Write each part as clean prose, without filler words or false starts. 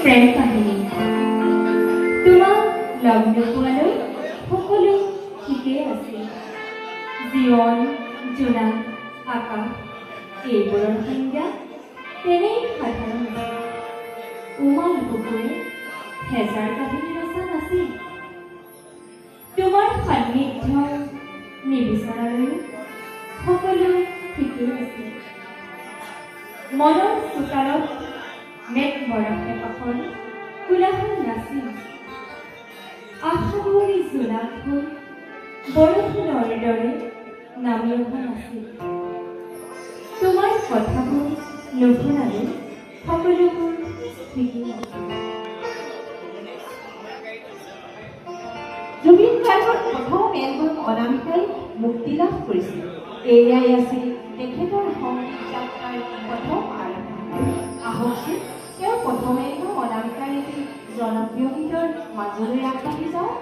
প্ৰেম কাহিনী তোমাক লগ নোপোৱালৈ সকলো ঠিকেই আছিল। জীৱন, জোনাক, আকাশ এইবোৰৰ সংজ্ঞা তেনেই সাধাৰণ আছিল। উমা বুকুৱে হেজাৰ কাহিনী ৰচা নাছিল। তোমাৰ সান্নিধ্য নিবিচৰালৈও সকলো ঠিকেই আছিল। মনৰ চোতালত মেঘ বৰষে পাখৰ কোলাহল নাছিল। আশাভৰি জোনাক ফুল বৰষুণৰ দৰে নামি অহা নাছিল। তোমাৰ কথাবোৰ নুশুনালে সকলোবোৰ ঠিকেই আছিল। জুবিন গাৰ্গৰ প্ৰথম এলবাম অনামিকাই মুক্তি লাভ কৰিছিল। এয়াই আছিল তেখেতৰ সংগীত যাত্ৰাৰ প্ৰথম আৰম্ভণি। আহকচোন তেওঁৰ প্ৰথম এলবাম অনামিকাৰ এটি জনপ্ৰিয় গীতৰ মাজলৈ আগবাঢ়ি যাওঁ।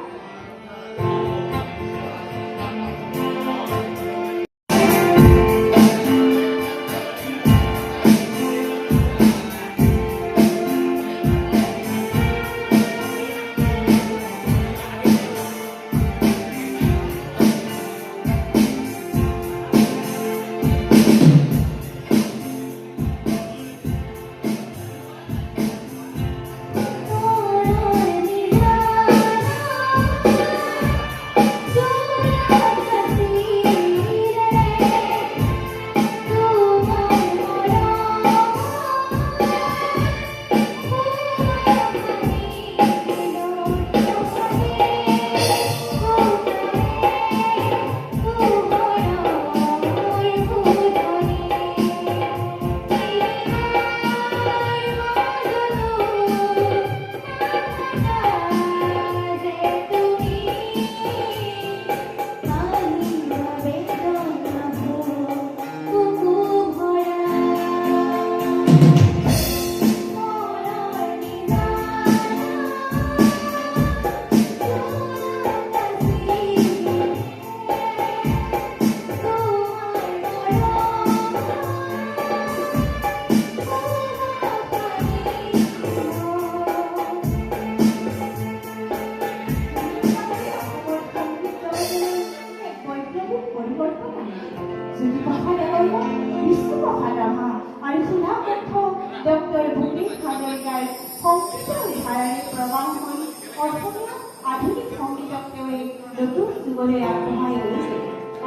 ডক্টৰ ভূপেন হাজৰিকাৰ সংগীতৰ ধাৰাৰে প্ৰবাহ হৈ অসমীয়া আধুনিক সংগীতক তেওঁ নতুন যুগলৈ আগবঢ়াই গৈছে।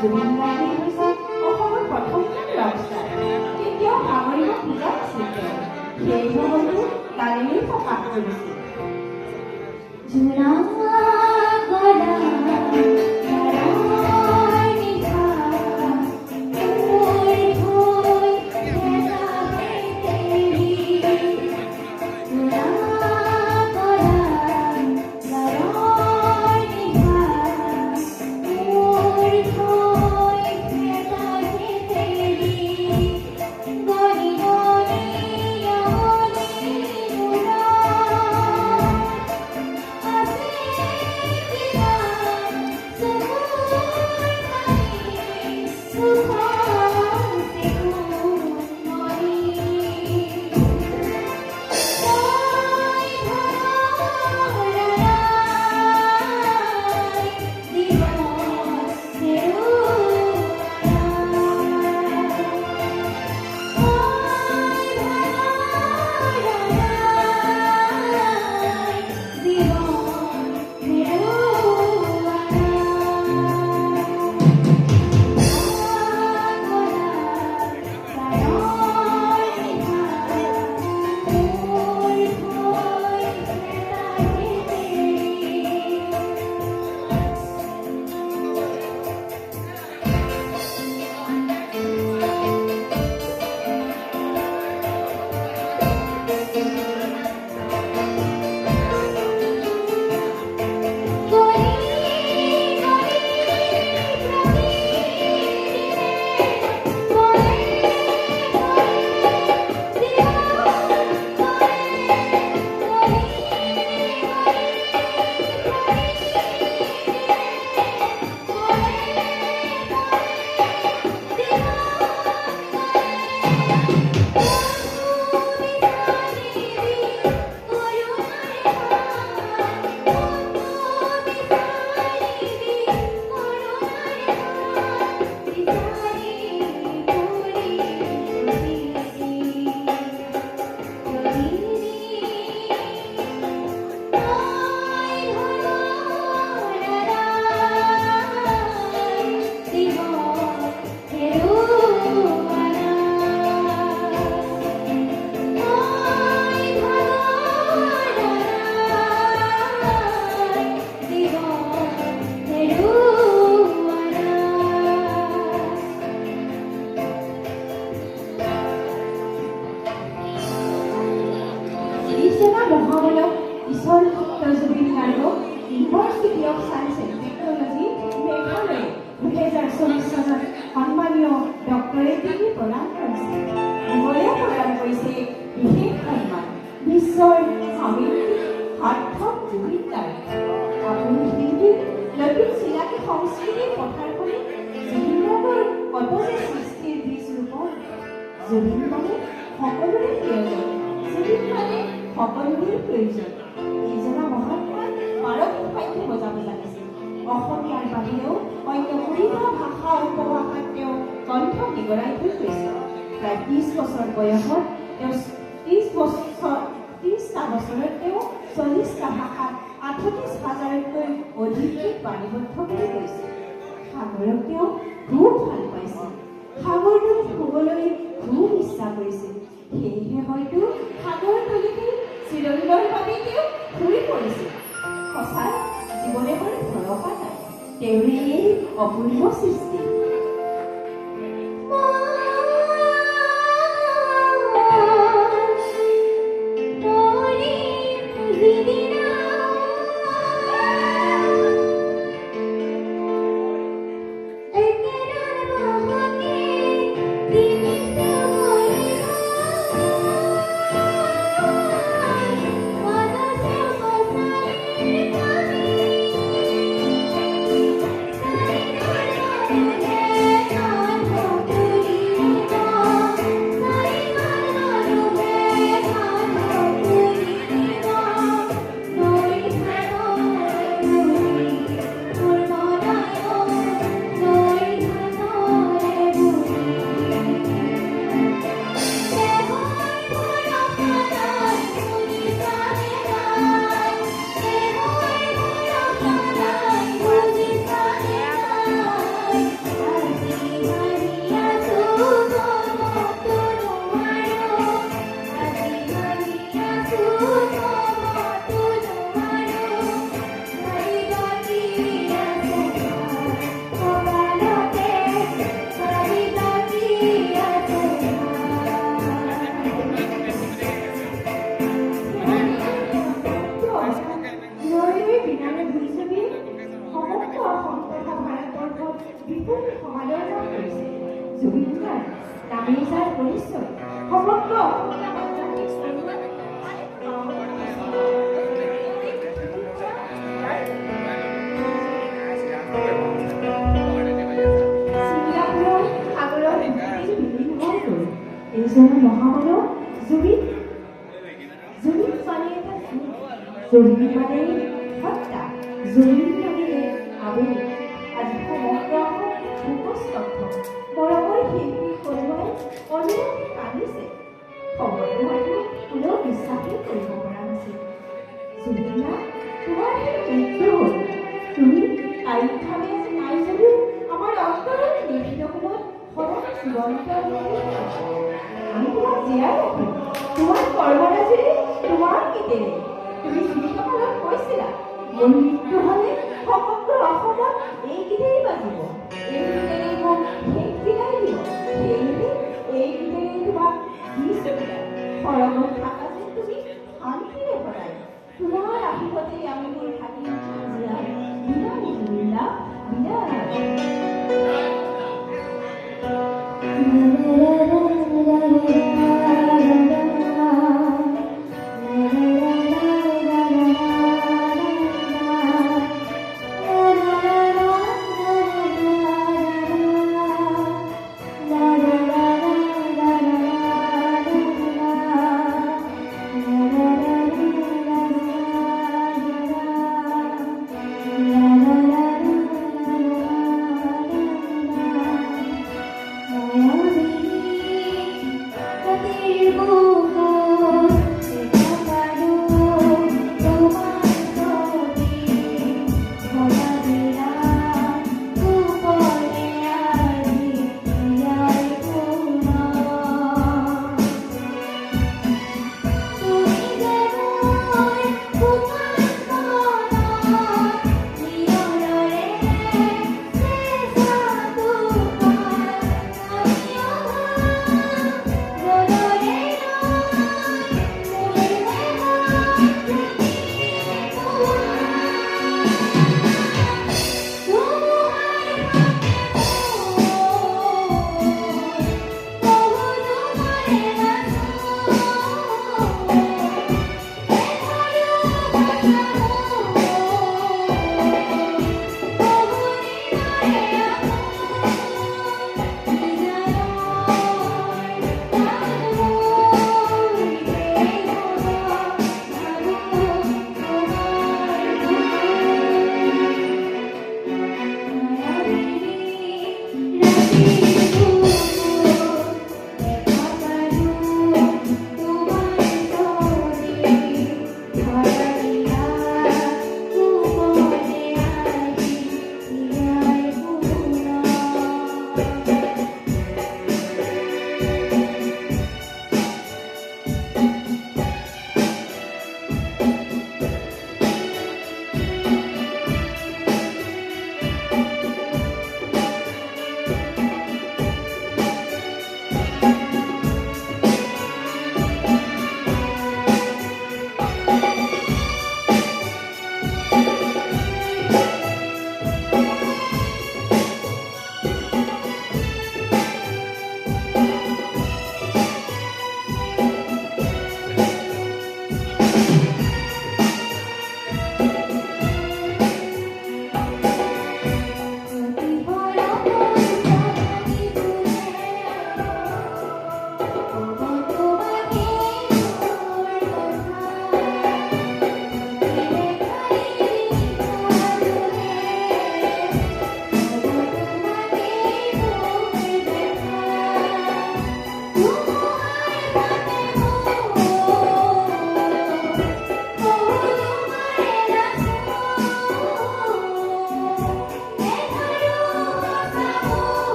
জুবিন গাৰ্গে হৈছে অসমৰ প্ৰথমজন ৰকষ্টাৰ। কেতিয়াও সামৰিব খোজা নাছিল তেওঁ। সেই সময়তো গানেৰেই প্ৰকাশ কৰিছিল। এইজনা মহামানৱ ঈশ্বৰ ভক্ত জুবিন গাৰ্গক university of science and technology মেঘালয়ে 2024 চনত সন্মানীয় ডক্টৰেট ডিগ্ৰী প্ৰদান কৰিছে। মোগলে প্ৰদান কৰিছে বিশেষ সন্মান বিশ্বৰ সামগ্ৰিক সাৰ্থক জুবিন গাৰ্গ। আপুনি শিল্পী নতুন চিনাকি সংস্কৃতিৰ পথাৰখনি জুবিন গাৰ্গৰ কত যে সৃষ্টিৰ বীজ ৰোপণ। জুবিন মানে সকলোৰে প্ৰয়োজন, জুবিন মানে সকলোৰে প্ৰয়োজন। এইজনা মহাত্মাই 12টি সাহিত্য বজাব জানিছিল। অসমীয়াৰ বাহিৰেও অন্য 20টা ভাষা উপভাষাত তেওঁ কণ্ঠ নিগৰাই থৈ গৈছে। প্ৰায় 30 বছৰ বয়সত তেওঁ 30টা বছৰত তেওঁ 40টা ভাষাত 38,000তকৈ অধিক গীত বাণীবদ্ধ কৰি গৈছে। সাগৰক তেওঁ খুব ভাল পাইছিল, সাগৰটোত শুবলৈ খুব ইচ্ছা কৰিছিল। সেয়েহে হয়তো সাগৰ তলিতেই চিৰদিনৰ বাবে তেওঁ শুই পৰিছিল। সঁচাই জীৱনে কোনো ভৰসা নাই তেওঁৰ এই অপূৰ্ব সৃষ্টি। জুবিন গাৰ্গ নামেই যাৰ পৰিচয় সমগ্ৰ এইজনা মহামানৱ জুবিন মানে এটা জুবিন মানে সত্তা, জুবিন মানে আবেগ। আজি সমগ্ৰ ভূপস্তব্ধ মৰমৰ শিল্পী কৰোৱাই অনুৰাগী কান্দিছে। খবৰটো হয়তো কোনেও বিশ্বাসেই কৰিব পৰা নাছিল। জুবিনা তোমাৰ মৃত্যু হ'ল। তুমি তাৰিখভাৱে আজি নাই যদিও আমাৰ অন্তৰৰ নিৰ্ভীত সময়ত সদায় জীৱন্ত আমি তোমাক জীয়াই ৰাখিম। তোমাৰ কৰ্মৰাজিৰে, তোমাৰ গীতেৰে তুমি জীৱিতকালত কৈছিলা মোৰ মৃত্যু হ'লে সমগ্ৰ অসমত এই গীতেই বাজিব, এই গীতেৰে মোক শেষ বিদায় দিব। সেয়েহে এই গীতেৰে তোমাক দিছোঁ। সৰগত থকা